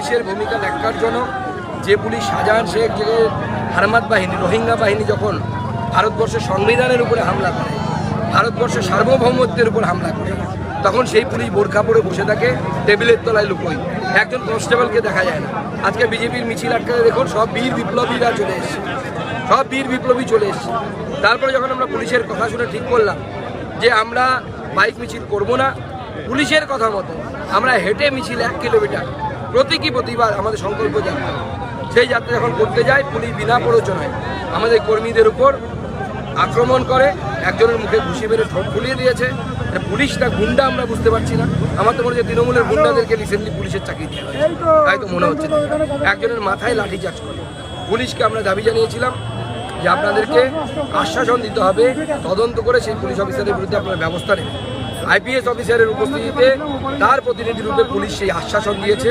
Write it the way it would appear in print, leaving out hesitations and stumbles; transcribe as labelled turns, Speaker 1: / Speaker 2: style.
Speaker 1: পুলিশের ভূমিকা ন্যাক্কারজনক। যে পুলিশ শাহজাহান শেখ যে হারমাত বাহিনী রোহিঙ্গা বাহিনী যখন ভারতবর্ষের সংবিধানের উপরে হামলা করে, ভারতবর্ষের সার্বভৌমত্বের উপর হামলা করে, তখন সেই পুলিশ বোরখা পরে বসে থাকে, টেবিলের তলায় লুকোয়। একজন কনস্টেবলকে দেখা যায় না। আজকে বিজেপির মিছিল আটকাতে দেখুন, সব বীর বিপ্লবীরা চলে এসছে, সব বীর বিপ্লবী চলে এসছে। তারপরে যখন আমরা পুলিশের কথা শুনে ঠিক করলাম যে আমরা বাইক মিছিল করব না, পুলিশের কথা মতো আমরা হেঁটে মিছিল 1 কিলোমিটার প্রতীকী প্রতিবাদ আমাদের সংকল্প যাত্রা, সেই যাত্রা যখন করতে যায়, পুলিশ বিনা প্ররোচনায় আমাদের কর্মীদের উপর আক্রমণ করে, একজনের মুখে ঘুষি মেরে ঠোঁট ফুলিয়ে দিয়েছে। পুলিশ না গুন্ডা আমরা বুঝতে পারছি না। আমার তো মনে হচ্ছে তৃণমূলের গুন্ডাদেরকে রিসেন্টলি পুলিশের চাকরি দেওয়া হয়েছে, তাই তো মনে হচ্ছে। একজনের মাথায় লাঠিচার্জ করে। পুলিশকে আমরা দাবি জানিয়েছিলাম যে আপনাদেরকে আশ্বাসন দিতে হবে, তদন্ত করে সেই পুলিশ অফিসারের বিরুদ্ধে আপনারা ব্যবস্থা নেবেন। আইপিএস অফিসারের উপস্থিতিতে তার প্রতিনিধি রূপে পুলিশ সেই আশ্বাসন দিয়েছে।